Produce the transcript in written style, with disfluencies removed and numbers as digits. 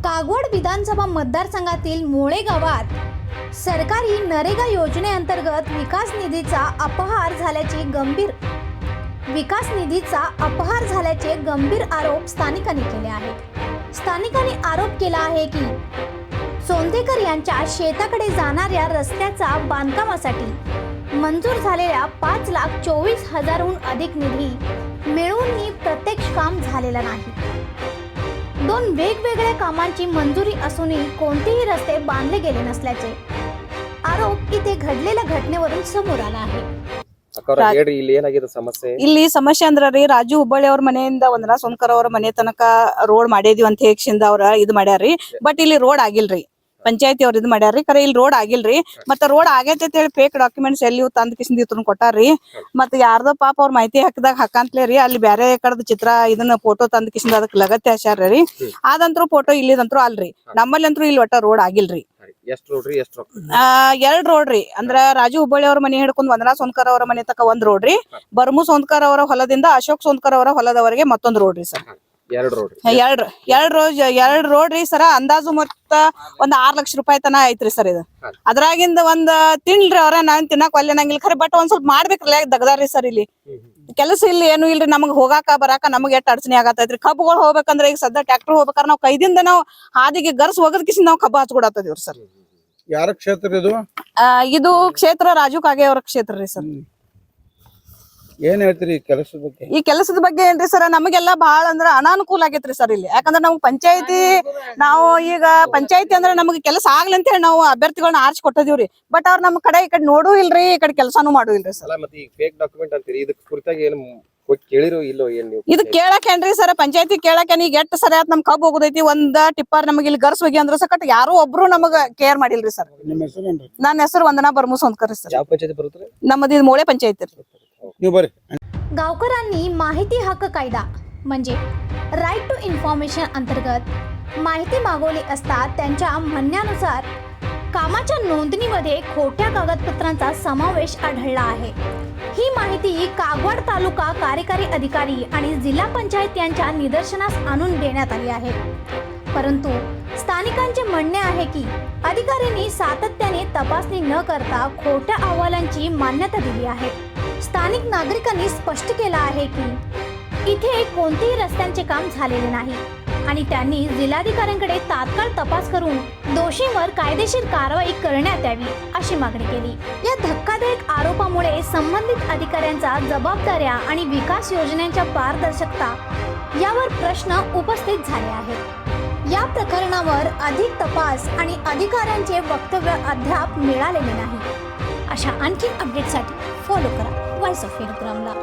कागवड विधानसभा मतदारसंघातील मोळे गावात सरकारी नरेगा योजनेअंतर्गत विकास निधीचा अपहार झाल्याचे गंभीर आरोप स्थानिकांनी केले आहेत। स्थानिकांनी आरोप केला आहे की सोंदेकर यांच्या शेताकडे जाणाऱ्या रस्त्याचा बांधकामासाठी मंजूर झालेल्या 5,24,000हून अधिक निधी मिळूनही प्रत्यक्ष काम झालेला नाही। दोन वेगवेगळ्या कामांची मंजुरी असूनही कोणतेही रस्ते बांधले गेले नसल्याचे आरोप इथे घडलेल्या घटनेवरून समोर आला आहे। ಇಲ್ಲಿ ಸಮಸ್ಯೆ ಅಂದ್ರಿ ರಾಜು ಹುಬ್ಬಳ್ಳಿ ಅವ್ರ ಮನೆಯಿಂದ ವಂದನಾ ಸೋನ್ಕರ್ ಅವ್ರ ಮನೆ ತನಕ ರೋಡ್ ಮಾಡಿದೀವಿ ಅಂತ ಹೇಕ್ಷಿಂದ ಅವ್ರ ಇದ್ ಮಾಡ್ಯಾರ್ರಿ। ಬಟ್ ಇಲ್ಲಿ ರೋಡ್ ಆಗಿಲ್ರಿ, ಪಂಚಾಯತಿ ಅವ್ರ ಇದ್ ಮಾಡ್ಯಾರ್ರಿ, ಕರೆ ಇಲ್ಲಿ ರೋಡ್ ಆಗಿಲ್ರಿ। ಮತ್ತ ರೋಡ್ ಆಗೈತೆ ಅಂತ ಹೇಳಿ ಫೇಕ್ ಡಾಕ್ಯುಮೆಂಟ್ಸ್ ಎಲ್ಲಿ ತಂದ್ ಕಿಸಿಂದ ಇವ್ರನ್ನ ಕೊಟ್ಟಾರ್ರಿ। ಮತ್ತ ಯಾರ್ದೋ ಪಾಪ ಅವ್ರ ಮಾಹಿತಿ ಹಾಕಿದಾಗ ಹಾಕಂತ್ಲೇ ರೀ ಅಲ್ಲಿ ಬ್ಯಾರೆ ಕಡೆದ ಚಿತ್ರ ಇದನ್ನ ಫೋಟೋ ತಂದ್ ಕಿಸಿಂದ ಅದಕ್ಕೆ ಲಗತ್ತೆ ಹಾಸ್ಯಾರ್ರಿ। ಅದಂತ್ರು ಫೋಟೋ ಇಲ್ಲಿದಂತ್ರು ಅಲ್ರಿ, ನಮ್ಮಲ್ಲಿ ಅಂತೂ ಇಲ್ಲಿ ಒಟ್ಟ ರೋಡ್ ಆಗಿಲ್ರಿ। ಎರಡ್ ರೋಡ್ ರೀ, ಅಂದ್ರ ರಾಜು ಹುಬ್ಬಳ್ಳಿ ಅವ್ರ ಮನೆ ಹಿಡ್ಕೊಂಡ್ ವಂದನಾ ಸೋನ್ಕರ್ ಅವರ ಮನೆ ತಕ ಒಂದ್ ರೋಡ್ ರೀ, ಬರ್ಮು ಸೋನ್ಕರ್ ಅವರ ಹೊಲದಿಂದ ಅಶೋಕ್ ಸೋನ್ಕರ್ ಅವರ ಹೊಲದವರೆಗೆ ಮತ್ತೊಂದ್ ರೋಡ್ ರೀ ಸರ್। ಎರಡ್ ರೋಡ್ ರೀ ಸರ, ಅಂದಾಜು ಮತ್ತ ಒಂದ್ 6 ಲಕ್ಷ ರೂಪಾಯಿ ತನ ಐತ್ರಿ ಸರ್ ಇದು। ಅದ್ರಾಗಿಂದ ಒಂದ್ ತಿನ್ರಿ ಅವ್ರ ನಾನ್ ತಿನ್ನಕ್ ಒಲ್ಲೆ ನಂಗಿಲ್ಲ, ಖರೆ ಬಟ್ ಒಂದ್ ಸ್ವಲ್ಪ ಮಾಡ್ಬೇಕ್ರಲ್ಲ ದಗದಾರ್ರಿ ಸರ್ ಇಲ್ಲಿ ಕೆಲಸ ಇಲ್ಲಿ ಏನು ಇಲ್ರಿ। ನಮಗ್ ಹೋಗಾಕ ಬರಾಕ ನಮಗ್ ಎಷ್ಟ್ ಅಡಚಣೆ ಆಗತೈತ್ರಿ। ಕಬ್ಬುಗಳು ಹೋಗ್ಬೇಕಂದ್ರ ಈಗ ಸದ್ಯ ಟ್ರ್ಯಾಕ್ಟರ್ ಹೋಗ್ಬೇಕಾರ ನಾವ್ ಕೈದಿಂದ ನಾವ್ ಹಾದಿಗೆ ಗರ್ಸ್ ಹೋಗದ್ ಕಿಸಿ ನಾವ್ ಕಬ್ಬು ಹಚ್ಕೊಡತ್ತದಿವ್ರಿ ಸರ್। ಯಾರ ಕ್ಷೇತ್ರ ಇದು? ಇದು ಕ್ಷೇತ್ರ ರಾಜು ಕಾಗೆ ಅವರ ಕ್ಷೇತ್ರ ರೀ ಸರ್। ಏನ್ ಹೇಳ್ತೀರಿ ಕೆಲಸದ ಬಗ್ಗೆ? ಈ ಕೆಲಸದ ಬಗ್ಗೆ ಏನ್ರಿ ಸರ್, ನಮಗೆಲ್ಲ ಬಹಳ ಅಂದ್ರ ಅನಾನುಕೂಲ ಆಗೈತ್ರಿ ಸರ್ ಇಲ್ಲಿ। ಯಾಕಂದ್ರ ನಾವು ಈಗ ಪಂಚಾಯತಿ ಅಂದ್ರ ನಮಗ್ ಕೆಲಸ ಆಗ್ಲಿ ಅಂತ ಹೇಳಿ ನಾವು ಅಭ್ಯರ್ಥಿಗಳನ್ನ ಆರ್ಚ್ ಕೊಟ್ಟಿದೀವ್ರಿ। ಬಟ್ ಅವ್ರ ನಮ್ ಕಡೆ ಈ ಕಡೆ ನೋಡೂ ಇಲ್ರಿ, ಈ ಕಡೆ ಕೆಲಸಾನು ಮಾಡೂ ಇಲ್ರಿ ಸರ್। ಇದು ಕೇಳಕೇನ್ರಿ ಸರ್, ಪಂಚಾಯತಿ ಕೇಳಕೇನ್ ಈಗ ಎಷ್ಟ್ ಸರಿ ಆತ್ ನಮ್ ಕಬ್ಬು ಹೋಗುದೈತಿ, ಒಂದ್ ಟಿಪ್ಪರ್ ನಮಗ್ ಇಲ್ಲಿ ಗರ್ಸ್ ಹೋಗಿ ಅಂದ್ರ ಸಕಟ್ ಯಾರು ಒಬ್ರು ನಮಗ ಕೇರ್ ಮಾಡಿಲ್ರಿ ಸರ್। ನನ್ನ ಹೆಸರು ವಂದನಾ ಬರ್ಮು ಸೋನ್ಕರ್ ಸರ್। ನಮ್ಮದು मोळे पंचायत। गावकऱ्यांनी माहिती हक्क कायदा म्हणजे राईट टू इन्फॉर्मेशन अंतर्गत माहिती मागवली असता त्यांच्या म्हणण्यानुसार कामाच्या नोंदणीमध्ये खोट्या कागदपत्रांचा समावेश आढळला आहे। ही माहिती कागवड तालुका कार्यकारी अधिकारी आणि जिल्हा पंचायत यांच्या निदर्शनास आणून देण्यात आली आहे। परंतु स्थानिकांचे म्हणणे आहे की अधिकाऱ्यांनी सातत्याने तपासणी न करता खोट्या अहवालांची मान्यता दिली आहे। स्थानिक नागरिकांनी स्पष्ट केलं आहे की इथे कोणतेही रस्त्यांचे काम झालेले नाही आणि त्यांनी जिल्हाधिकाऱ्यांकडे तात्काळ तपास करून दोषींवर कायदेशीर कारवाई करण्यात यावी अशी मागणी केली। या धक्कादायक आरोपामुळे संबंधित अधिकाऱ्यांचा जबाबदाऱ्या आणि विकास योजनांच्या पारदर्शकता यावर प्रश्न उपस्थित झाले आहेत। या प्रकरणावर अधिक तपास आणि अधिकाऱ्यांचे वक्तव्य अद्याप मिळालेले नाही। अशा आणखी अपडेटसाठी फॉलो करा वॉइस ऑफ विरग्रामला।